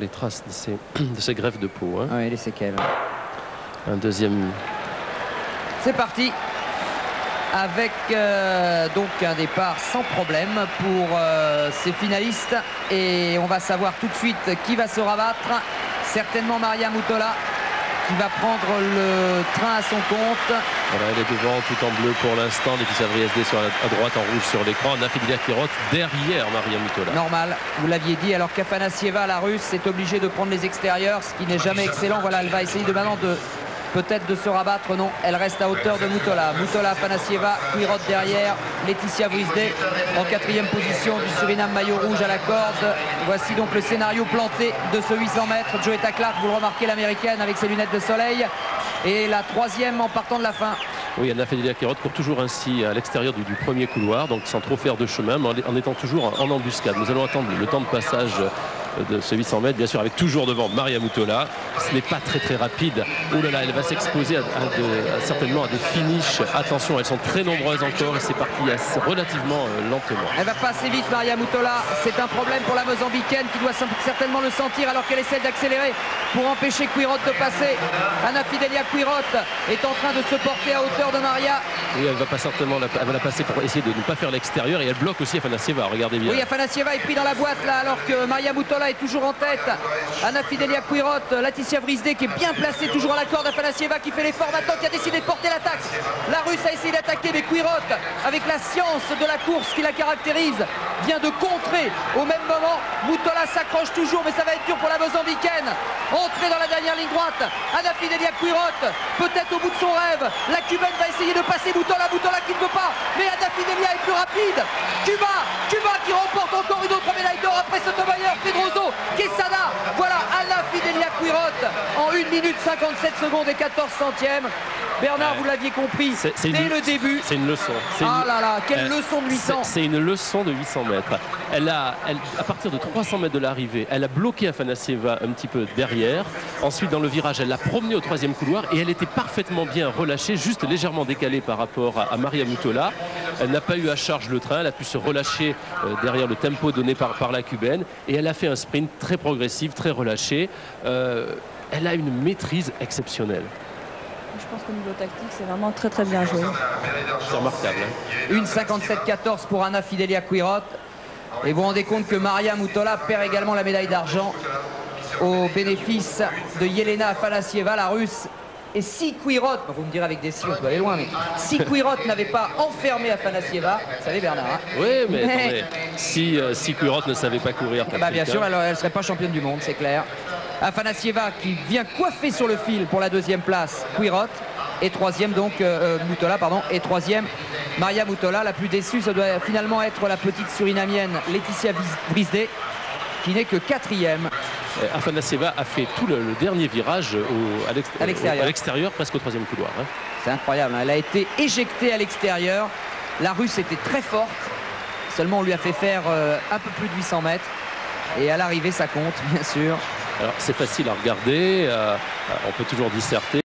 Les traces de ces greffes de peau. Hein. Oui, les séquelles. Un deuxième. C'est parti. Avec donc un départ sans problème pour ces finalistes. Et on va savoir tout de suite qui va se rabattre. Certainement Maria Mutola qui va prendre le train à son compte. Voilà, elle est devant tout en bleu pour l'instant. Laetitia Vriesde à droite en rouge sur l'écran. Nafedila Quirot derrière Maria Mutola. Normal, vous l'aviez dit, alors qu'Afanassieva, la russe, est obligée de prendre les extérieurs, ce qui n'est jamais excellent. Voilà, elle va essayer de maintenant peut-être de se rabattre. Non, elle reste à hauteur de Mutola. Mutola, Afanassieva, Quirot derrière, Laetitia Vriesde en quatrième position du Suriname, maillot rouge à la corde. Voici donc le scénario planté de ce 800 mètres. Joetta Clark, vous le remarquez, l'américaine avec ses lunettes de soleil. Et la troisième en partant de la fin. Oui, Nafedila Quirot court toujours ainsi à l'extérieur du premier couloir, donc sans trop faire de chemin, mais en étant toujours en embuscade. Nous allons attendre le temps de passage de ce 800 mètres, bien sûr avec toujours devant Maria Mutola. Ce n'est pas très rapide. Oh là là, elle va s'exposer certainement à des finishes. Attention, elles sont très nombreuses encore et c'est parti relativement lentement. Elle va pas assez vite, Maria Mutola. C'est un problème pour la Mozambicaine qui doit certainement le sentir alors qu'elle essaie d'accélérer pour empêcher Quirot de passer. Anafidelia Quirot est en train de se porter à hauteur de Maria. Oui, elle va pas certainement elle va la passer pour essayer de ne pas faire l'extérieur et elle bloque aussi Afanassieva, regardez bien. Oui, Afanassieva est pris dans la boîte là alors que Maria Mutola est toujours en tête. Anafidelia Quirot, Laetitia Vriesde qui est bien placée toujours à la corde. Afanassieva qui fait l'effort maintenant, qui a décidé de porter l'attaque. La Russe a essayé d'attaquer, mais Quirot, avec la science de la course qui la caractérise, vient de contrer au même moment. Mutola s'accroche toujours, mais ça va être dur pour la Mozambicaine. Entrée dans la dernière ligne droite. Anafidelia Quirot, peut-être au bout de son rêve. La Cubaine va essayer de passer Mutola qui ne veut pas, mais Anafidelia est plus rapide. Cuba qui remporte encore une autre médaille d'or après Sotomayor, Pedroso, Quesada. Voilà Anafidelia Quirot en 1 minute 57 secondes et 14 centièmes. Bernard, vous l'aviez compris dès le début. C'est une leçon. Ah là là, quelle leçon de 800. C'est une leçon de 800 mètres. À partir de 300 mètres de l'arrivée, elle a bloqué Afanassieva un petit peu derrière. Ensuite, dans le virage, elle l'a promenée au troisième couloir et elle était parfaitement bien relâchée, juste légèrement décalée par rapport à Maria Mutola. Elle n'a pas eu à charge le train, elle a pu se relâcher derrière le tempo donné par la Cubaine et elle a fait un sprint très progressif, très relâché. Elle a une maîtrise exceptionnelle. Je pense qu'au niveau tactique, c'est vraiment très bien joué. C'est remarquable. Hein. 1,57-14 pour Anafidelia Quirot. Et vous vous rendez compte que Maria Mutola perd également la médaille d'argent au bénéfice de Yelena Afanassieva, la Russe. Et si Quirot, vous me direz avec des si, on peut aller loin, mais si Quirot n'avait pas enfermé Afanassieva, vous savez Bernard, hein, oui, mais attendez, si Quirot ne savait pas courir, bien sûr, elle ne serait pas championne du monde, c'est clair. Afanassieva qui vient coiffer sur le fil pour la deuxième place, Quirot, et troisième donc Mutola, pardon, et troisième Maria Mutola. La plus déçue, ça doit finalement être la petite surinamienne Laetitia Vriesde, qui n'est que quatrième. Afanassieva a fait tout le dernier virage à l'extérieur, presque au troisième couloir. Hein. C'est incroyable, hein. Elle a été éjectée à l'extérieur. La Russe était très forte, seulement on lui a fait faire un peu plus de 800 mètres. Et à l'arrivée, ça compte, bien sûr. Alors c'est facile à regarder, on peut toujours disserter.